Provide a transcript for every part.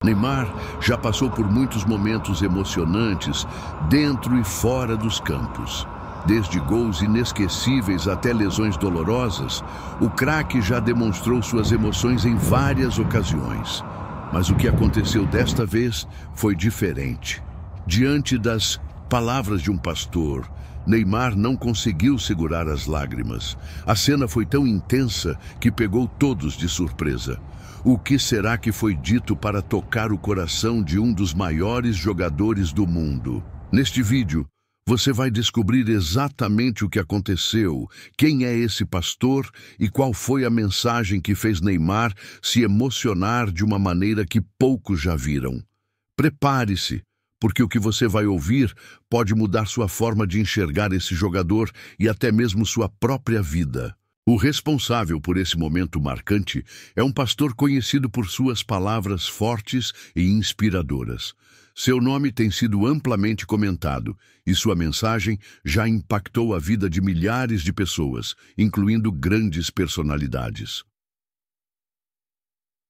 Neymar já passou por muitos momentos emocionantes dentro e fora dos campos. Desde gols inesquecíveis até lesões dolorosas, o craque já demonstrou suas emoções em várias ocasiões. Mas o que aconteceu desta vez foi diferente. Diante das palavras de um pastor, Neymar não conseguiu segurar as lágrimas. A cena foi tão intensa que pegou todos de surpresa. O que será que foi dito para tocar o coração de um dos maiores jogadores do mundo? Neste vídeo, você vai descobrir exatamente o que aconteceu, quem é esse pastor e qual foi a mensagem que fez Neymar se emocionar de uma maneira que poucos já viram. Prepare-se, porque o que você vai ouvir pode mudar sua forma de enxergar esse jogador e até mesmo sua própria vida. O responsável por esse momento marcante é um pastor conhecido por suas palavras fortes e inspiradoras. Seu nome tem sido amplamente comentado e sua mensagem já impactou a vida de milhares de pessoas, incluindo grandes personalidades.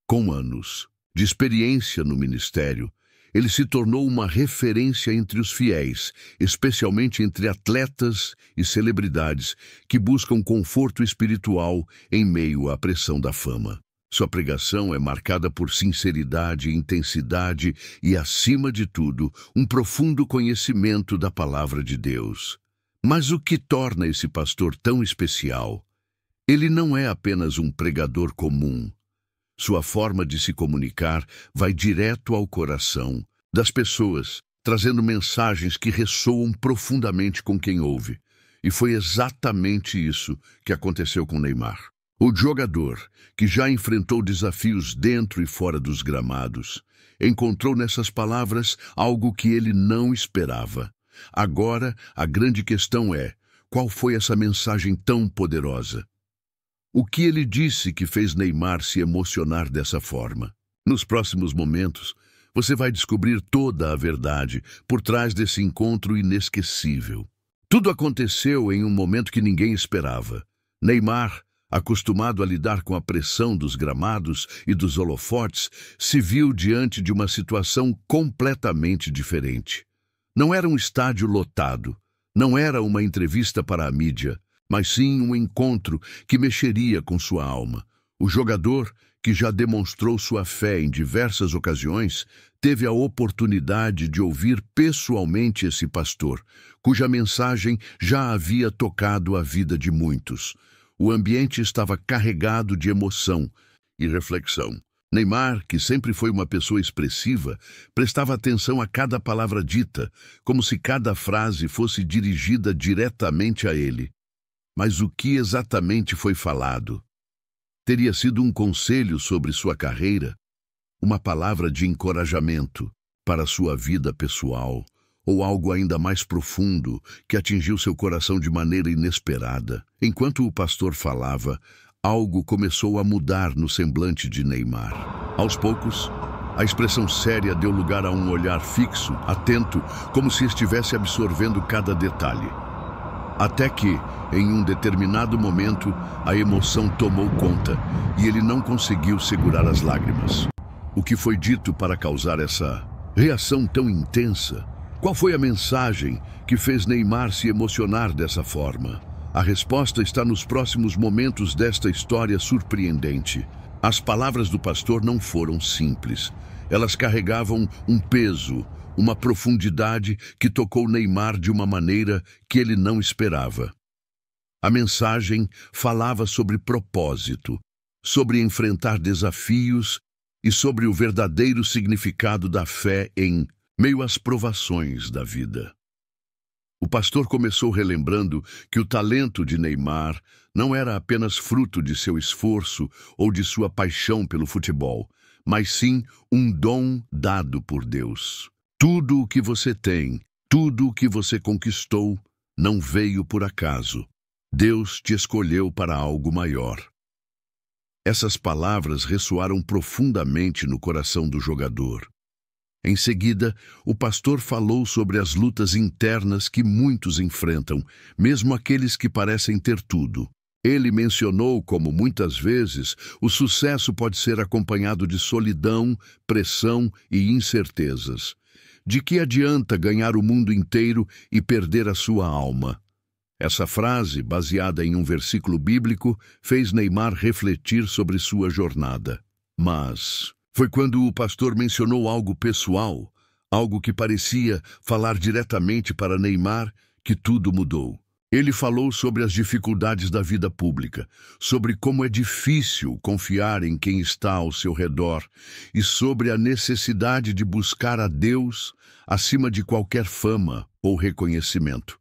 Com anos de experiência no ministério, ele se tornou uma referência entre os fiéis, especialmente entre atletas e celebridades que buscam conforto espiritual em meio à pressão da fama. Sua pregação é marcada por sinceridade, intensidade e, acima de tudo, um profundo conhecimento da palavra de Deus. Mas o que torna esse pastor tão especial? Ele não é apenas um pregador comum. Sua forma de se comunicar vai direto ao coração das pessoas, trazendo mensagens que ressoam profundamente com quem ouve. E foi exatamente isso que aconteceu com Neymar. O jogador, que já enfrentou desafios dentro e fora dos gramados, encontrou nessas palavras algo que ele não esperava. Agora, a grande questão é: qual foi essa mensagem tão poderosa? O que ele disse que fez Neymar se emocionar dessa forma? Nos próximos momentos, você vai descobrir toda a verdade por trás desse encontro inesquecível. Tudo aconteceu em um momento que ninguém esperava. Neymar, acostumado a lidar com a pressão dos gramados e dos holofotes, se viu diante de uma situação completamente diferente. Não era um estádio lotado, não era uma entrevista para a mídia, mas sim um encontro que mexeria com sua alma. O jogador, que já demonstrou sua fé em diversas ocasiões, teve a oportunidade de ouvir pessoalmente esse pastor, cuja mensagem já havia tocado a vida de muitos. O ambiente estava carregado de emoção e reflexão. Neymar, que sempre foi uma pessoa expressiva, prestava atenção a cada palavra dita, como se cada frase fosse dirigida diretamente a ele. Mas o que exatamente foi falado? Teria sido um conselho sobre sua carreira? Uma palavra de encorajamento para sua vida pessoal? Ou algo ainda mais profundo que atingiu seu coração de maneira inesperada? Enquanto o pastor falava, algo começou a mudar no semblante de Neymar. Aos poucos, a expressão séria deu lugar a um olhar fixo, atento, como se estivesse absorvendo cada detalhe. Até que, em um determinado momento, a emoção tomou conta e ele não conseguiu segurar as lágrimas. O que foi dito para causar essa reação tão intensa? Qual foi a mensagem que fez Neymar se emocionar dessa forma? A resposta está nos próximos momentos desta história surpreendente. As palavras do pastor não foram simples. Elas carregavam um peso, uma profundidade que tocou Neymar de uma maneira que ele não esperava. A mensagem falava sobre propósito, sobre enfrentar desafios e sobre o verdadeiro significado da fé em meio às provações da vida. O pastor começou relembrando que o talento de Neymar não era apenas fruto de seu esforço ou de sua paixão pelo futebol, mas sim um dom dado por Deus. Tudo o que você tem, tudo o que você conquistou, não veio por acaso. Deus te escolheu para algo maior. Essas palavras ressoaram profundamente no coração do jogador. Em seguida, o pastor falou sobre as lutas internas que muitos enfrentam, mesmo aqueles que parecem ter tudo. Ele mencionou como, muitas vezes, o sucesso pode ser acompanhado de solidão, pressão e incertezas. De que adianta ganhar o mundo inteiro e perder a sua alma? Essa frase, baseada em um versículo bíblico, fez Neymar refletir sobre sua jornada. Mas foi quando o pastor mencionou algo pessoal, algo que parecia falar diretamente para Neymar, que tudo mudou. Ele falou sobre as dificuldades da vida pública, sobre como é difícil confiar em quem está ao seu redor e sobre a necessidade de buscar a Deus acima de qualquer fama ou reconhecimento.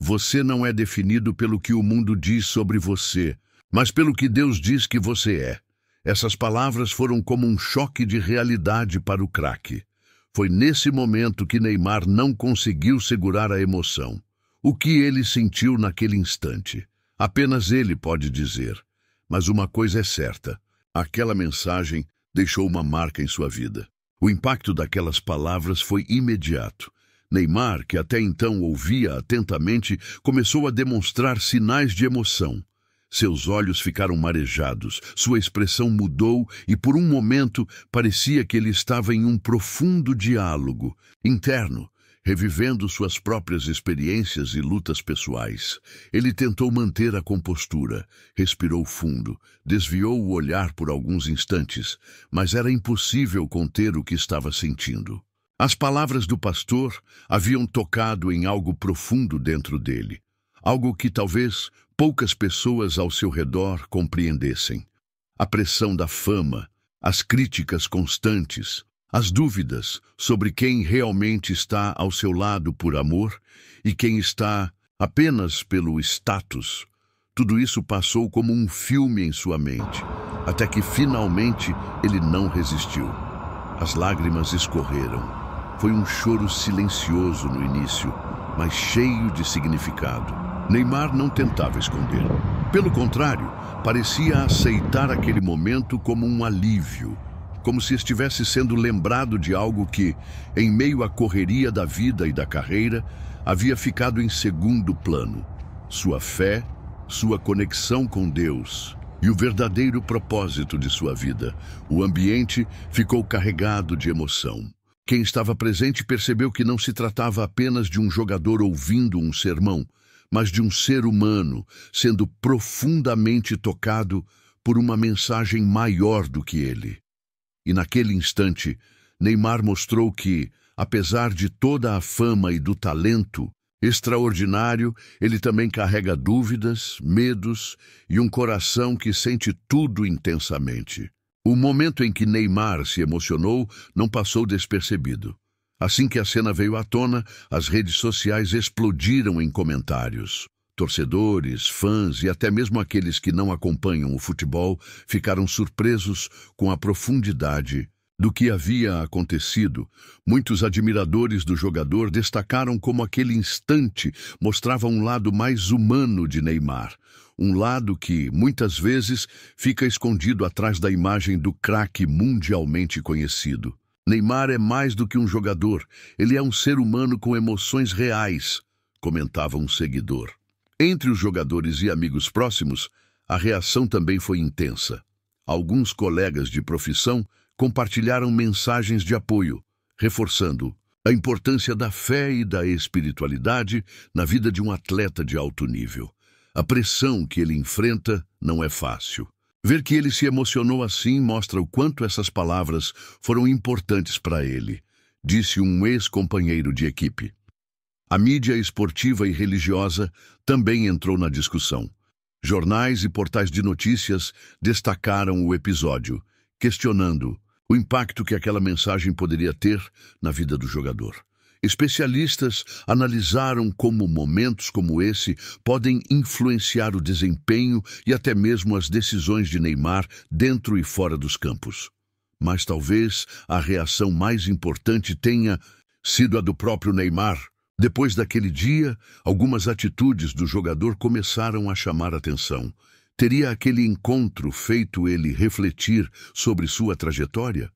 Você não é definido pelo que o mundo diz sobre você, mas pelo que Deus diz que você é. Essas palavras foram como um choque de realidade para o craque. Foi nesse momento que Neymar não conseguiu segurar a emoção. O que ele sentiu naquele instante? Apenas ele pode dizer. Mas uma coisa é certa: aquela mensagem deixou uma marca em sua vida. O impacto daquelas palavras foi imediato. Neymar, que até então ouvia atentamente, começou a demonstrar sinais de emoção. Seus olhos ficaram marejados, sua expressão mudou e, por um momento, parecia que ele estava em um profundo diálogo interno, revivendo suas próprias experiências e lutas pessoais. Ele tentou manter a compostura, respirou fundo, desviou o olhar por alguns instantes, mas era impossível conter o que estava sentindo. As palavras do pastor haviam tocado em algo profundo dentro dele, algo que talvez poucas pessoas ao seu redor compreendessem. A pressão da fama, as críticas constantes, as dúvidas sobre quem realmente está ao seu lado por amor e quem está apenas pelo status. Tudo isso passou como um filme em sua mente, até que finalmente ele não resistiu. As lágrimas escorreram. Foi um choro silencioso no início, mas cheio de significado. Neymar não tentava esconder. Pelo contrário, parecia aceitar aquele momento como um alívio, como se estivesse sendo lembrado de algo que, em meio à correria da vida e da carreira, havia ficado em segundo plano: sua fé, sua conexão com Deus e o verdadeiro propósito de sua vida. O ambiente ficou carregado de emoção. Quem estava presente percebeu que não se tratava apenas de um jogador ouvindo um sermão, mas de um ser humano sendo profundamente tocado por uma mensagem maior do que ele. E naquele instante, Neymar mostrou que, apesar de toda a fama e do talento extraordinário, ele também carrega dúvidas, medos e um coração que sente tudo intensamente. O momento em que Neymar se emocionou não passou despercebido. Assim que a cena veio à tona, as redes sociais explodiram em comentários. Torcedores, fãs e até mesmo aqueles que não acompanham o futebol ficaram surpresos com a profundidade do que havia acontecido. Muitos admiradores do jogador destacaram como aquele instante mostrava um lado mais humano de Neymar, um lado que, muitas vezes, fica escondido atrás da imagem do craque mundialmente conhecido. Neymar é mais do que um jogador, ele é um ser humano com emoções reais, comentava um seguidor. Entre os jogadores e amigos próximos, a reação também foi intensa. Alguns colegas de profissão compartilharam mensagens de apoio, reforçando a importância da fé e da espiritualidade na vida de um atleta de alto nível. A pressão que ele enfrenta não é fácil. Ver que ele se emocionou assim mostra o quanto essas palavras foram importantes para ele, disse um ex-companheiro de equipe. A mídia esportiva e religiosa também entrou na discussão. Jornais e portais de notícias destacaram o episódio, questionando o impacto que aquela mensagem poderia ter na vida do jogador. Especialistas analisaram como momentos como esse podem influenciar o desempenho e até mesmo as decisões de Neymar dentro e fora dos campos. Mas talvez a reação mais importante tenha sido a do próprio Neymar. Depois daquele dia, algumas atitudes do jogador começaram a chamar atenção. Teria aquele encontro feito ele refletir sobre sua trajetória?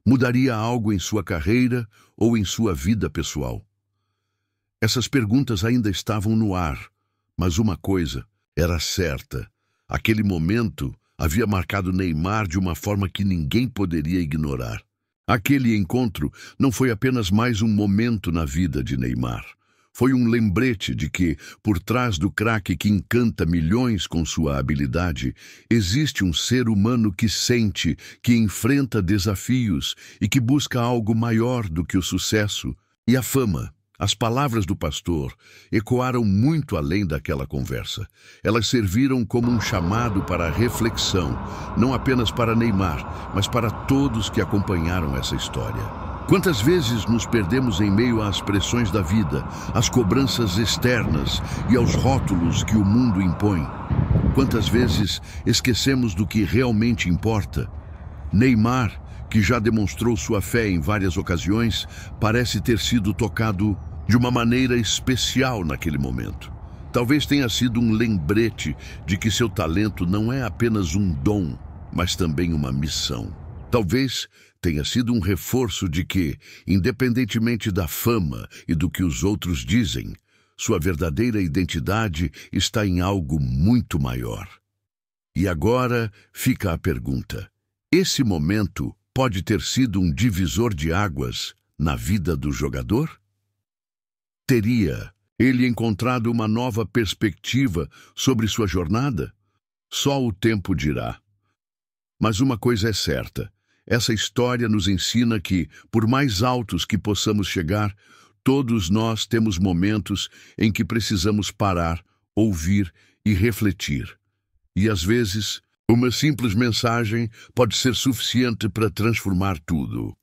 Mudaria algo em sua carreira ou em sua vida pessoal? Essas perguntas ainda estavam no ar, mas uma coisa era certa. Aquele momento havia marcado Neymar de uma forma que ninguém poderia ignorar. Aquele encontro não foi apenas mais um momento na vida de Neymar. Foi um lembrete de que, por trás do craque que encanta milhões com sua habilidade, existe um ser humano que sente, que enfrenta desafios e que busca algo maior do que o sucesso e a fama. As palavras do pastor ecoaram muito além daquela conversa. Elas serviram como um chamado para a reflexão, não apenas para Neymar, mas para todos que acompanharam essa história. Quantas vezes nos perdemos em meio às pressões da vida, às cobranças externas e aos rótulos que o mundo impõe? Quantas vezes esquecemos do que realmente importa? Neymar, que já demonstrou sua fé em várias ocasiões, parece ter sido tocado de uma maneira especial naquele momento. Talvez tenha sido um lembrete de que seu talento não é apenas um dom, mas também uma missão. Talvez tenha sido um reforço de que, independentemente da fama e do que os outros dizem, sua verdadeira identidade está em algo muito maior. E agora fica a pergunta: esse momento pode ter sido um divisor de águas na vida do jogador? Teria ele encontrado uma nova perspectiva sobre sua jornada? Só o tempo dirá. Mas uma coisa é certa: essa história nos ensina que, por mais altos que possamos chegar, todos nós temos momentos em que precisamos parar, ouvir e refletir. E às vezes, uma simples mensagem pode ser suficiente para transformar tudo.